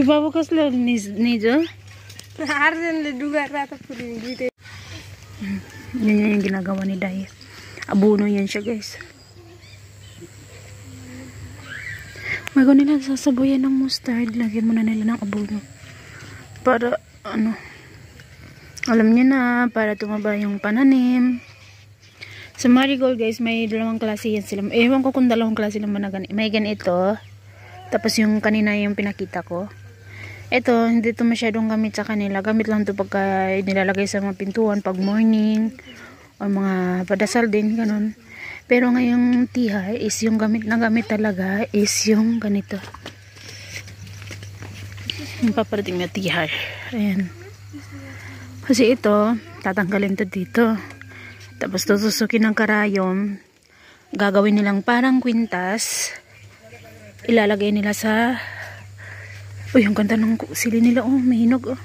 Diba bukas lang nijo? Arden le duga rata puri dito. Yan yung ginagawa ni Day. Abono yan siya, guys. Bago nila sasabuyan ng mustard, lagyan muna nila ng abono. Para, ano, alam niyo na, para tumaba yung pananim. Sa marigold, guys, may dalawang klase yan sila. Ewan ko kung dalawang klase naman na ganito. May ganito. Tapos yung kanina yung pinakita ko. Ito, hindi ito masyadong gamit sa kanila. Gamit lang ito pagka nilalagay sa mga pintuan, pag morning, o mga padasal din, ganun. Pero ngayong tihay is yung gamit na gamit talaga is yung ganito. Yung paparating na tihay. Ayan. Kasi ito, tatanggalin to dito. Tapos tutusukin ng karayom. Gagawin nilang parang kwintas. Ilalagay nila sa... Uy, ang ganda ng sili nila. Oh, may hinog. Oh.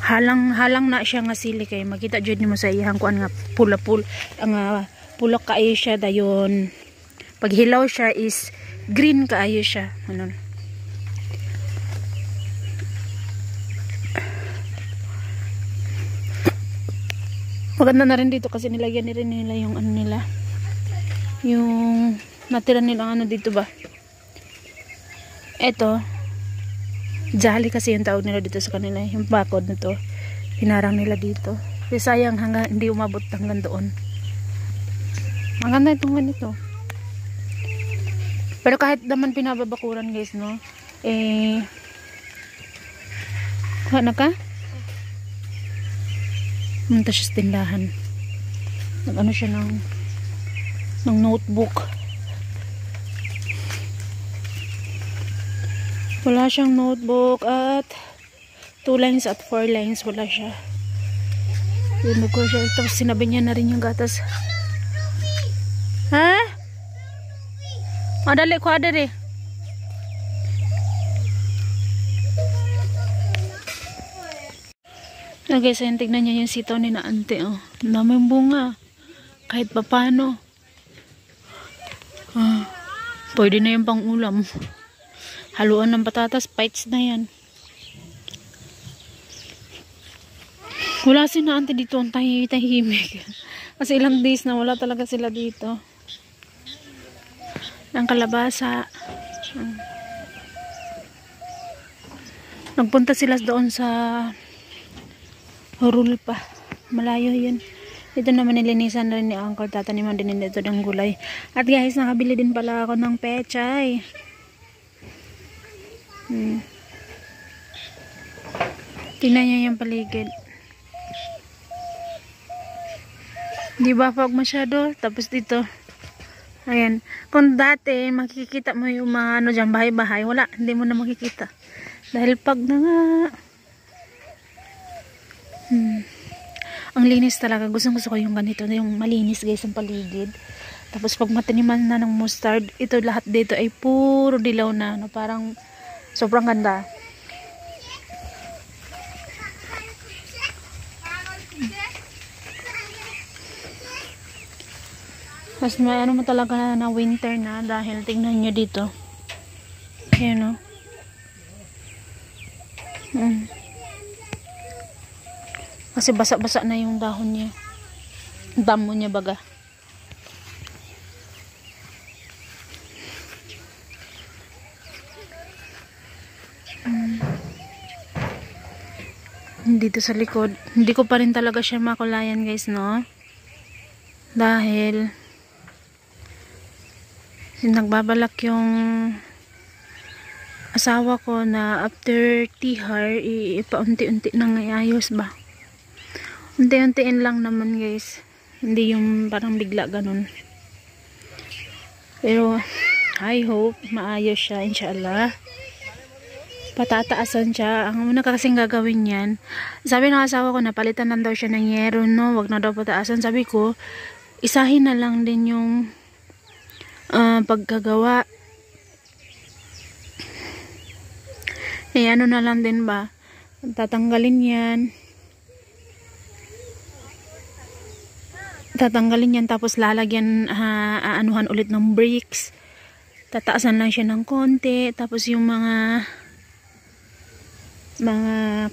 Halang na siya nga sili kay makita jud nimo sa iyang kuan nga pula-pula ang pulok kaayo siya dayon. Pag hilaw siya is green kaayo siya. Ano? Maganda na rin dito kasi nilagyan nila yung ano nila. Yung natira nila ano dito ba? Eto. Jolly kasi yung tawag nila dito sa kanila. Yung bakod na to. Hinarang nila dito. Kasi sayang hanggang hindi umabot hanggang doon. Maganda itong ganito. Pero kahit naman pinababakuran guys, no? Kuha na ka? Munta siya sa tindahan. Nag-ano siya ng notebook. Wala siyang notebook at 2 lines at 4 lines. Wala siya. Yun, ko siya. Tapos sinabi niya na rin yung gatas. Ha? O, dali ko adari. Okay, so tignan niya yung sitaw ni na ante. Oh. Namang bunga. Kahit pa paano. Pwede na yung pang ulam. Haluan ng patatas, bites na yan. Wala si na ante dito ang tahimik. Kasi ilang days na wala talaga sila dito. Ang kalabasa. Nagpunta sila doon sa Horul pa. Malayo yun. Ito naman nilinisan na rin ni Uncle. Tataniman din dito ng gulay. At guys, nakabili din pala ako ng pechay. Tingnan niyo yung paligid. Di ba pag masyado? Tapos dito. Ayan. Kung dati makikita mo yung mga ano dyan, bahay-bahay. Wala. Hindi mo na makikita. Dahil pag na nga. Ang linis talaga. Gusto ko yung ganito. Yung malinis guys ang paligid. Tapos pag mataniman na ng mustard, ito lahat dito ay puro dilaw na. No? Parang sobrang ganda. Tapos may ano mo talaga na winter na dahil tingnan nyo dito. Ayan o. Kasi basa-basa na yung dahon niya. Damo niya baga. Dito sa likod. Hindi ko pa rin talaga siya makulayan guys, no? Dahil nagbabalak yung asawa ko na after tihar ipaunti-unti nang iayos ba. Unti-untiin lang naman guys. Hindi yung parang bigla ganun. Pero I hope maayos siya inshallah. Patataasan siya. Ang una kasing gagawin yan, sabi ng asawa ko na palitan lang daw siya ng yero, no? Wag na daw pataasan. Sabi ko, isahin na lang din yung pagkagawa. Ano na lang din ba? Tatanggalin yan. Tapos lalagyan, aanuhan ulit ng bricks. tataasan lang siya ng konti, tapos yung mga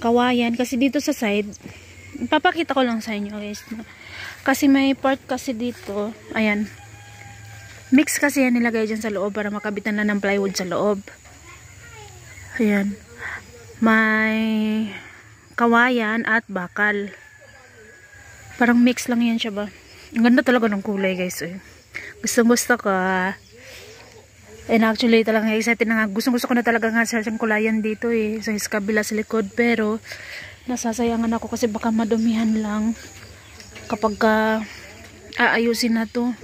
kawayan, kasi dito sa side, papakita ko lang sa inyo guys, kasi may part kasi dito, ayan, mix kasi yan nilagay dyan sa loob para makabitan na ng plywood sa loob. Ayan, may kawayan at bakal, parang mix lang yan siya ba. Ang ganda talaga ng kulay guys, gusto ko. And actually talagang excited na nga. Gusto ko na talaga nga sa kulayan dito sa kabila sa likod. Pero nasasayangan ako kasi baka madumihan lang kapag aayusin na to.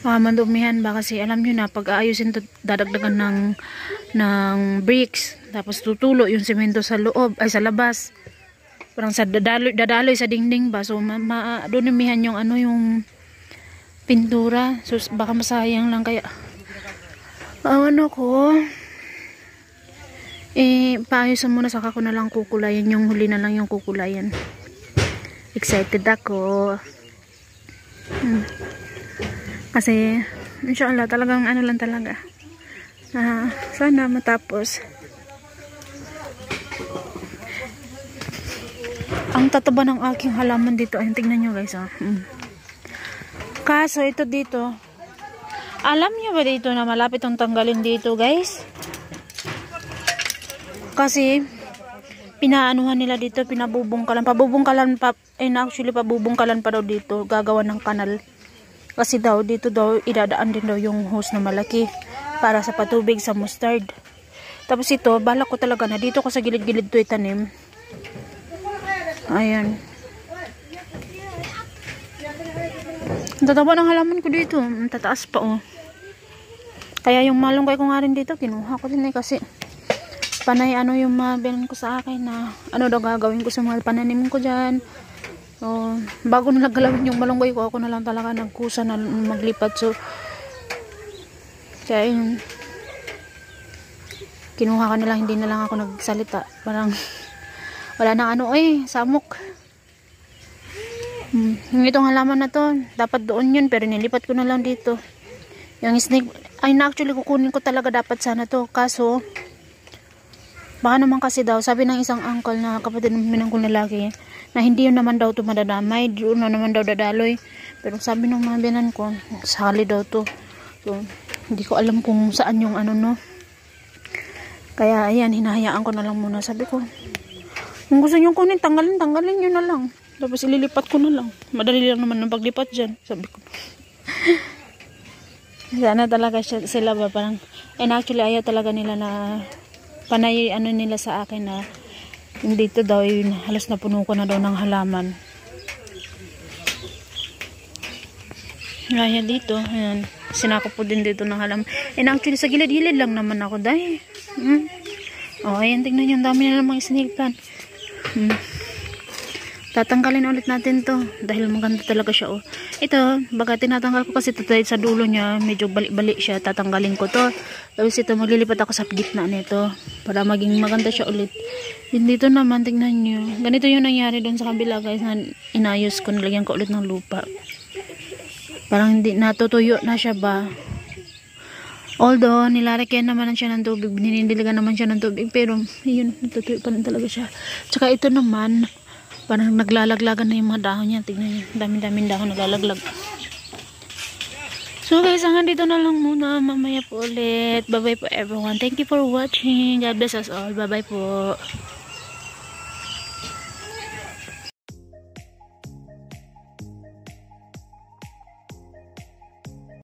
Madumihan ba kasi alam nyo na pag aayusin to, dadagdagan ng bricks. Tapos tutulo yung semento sa loob, ay sa labas. Parang sa dadaloy sa dingding ba, so dunumihan yung yung pintura, so baka masayang lang, kaya paayusan muna, saka ko na lang kukulayan, yung huli na lang yung kukulayan. Excited ako kasi inshallah talagang lang talaga, sana matapos. Ang tataba ng aking halaman dito. Ayun, tingnan nyo guys. Kaso ito dito, alam nyo ba dito na malapit ang tanggalin dito guys? Kasi pinaanuhan nila dito, pinabubungkalan. Actually pabubungkalan pa daw dito. Gagawa ng kanal. Kasi daw dito daw idadaan din daw yung hose na malaki para sa patubig sa mustard. Tapos ito, balak ko talaga na dito ko sa gilid-gilid to itanim. Ayan. Ang tataba ng halaman ko dito. Ang tataas pa Kaya yung malunggay ko nga rin dito, kinuha ko din kasi panay yung mabilan ko sa akin na daw gagawin ko sa mga pananim ko dyan. So, bago na galawin yung malunggay ko, ako na lang talaga nagkusa na maglipat. So, kaya yun, kinuha ko nila, hindi na lang ako nagsalita. Parang wala nang samok. Yung itong halaman na to, dapat doon yun, pero nilipat ko na lang dito. Yung snake, actually kukunin ko talaga dapat sana to. Kaso, baka naman kasi daw, sabi ng isang uncle na kapatid ng minang kong lalaki, na hindi yun naman daw to madadamay, doon na naman daw dadaloy. Pero sabi ng mga binan ko, sali daw to. So, hindi ko alam kung saan yung Kaya ayan, hinahayaan ko na lang muna. Sabi ko, kung gusto nyo kunin, tanggalin nyo na lang. Tapos ililipat ko na lang. Madali lang naman ng paglipat dyan. Sabi ko. Sana talaga sila ba parang, actually ayaw talaga nila na panay nila sa akin na dito daw halos na puno ko na daw ng halaman. Ayan dito. Ayan. Sinakop po din dito ng halaman. Actually sa gilid-gilid lang naman ako dahil. Ayan, tignan nyo. Ang dami na namang snake plant. Tatanggalin ulit natin to dahil maganda talaga siya ito baga tinatanggal ko kasi ito sa dulo niya, medyo balik-balik siya, tatanggalin ko to. Tapos ito maglilipat ako sa gitna nito para maging maganda siya ulit. Dito naman tingnan nyo, ganito yung nangyari doon sa kabila guys, na inayos ko, nilagyan ko ulit ng lupa, parang hindi natutuyo na siya ba. Although nilalagyan naman siya ng tubig, ninindiligan naman siya ng tubig, pero yun, natutuyo pa rin talaga siya. Tsaka ito naman parang naglalaglagan na yung mga dahon niya. Tignan niyo, dami-daming dahon naglalaglag. So guys, hanggang dito na lang muna. Mamaya po ulit. Bye bye po everyone. Thank you for watching. God bless us all. Bye bye po.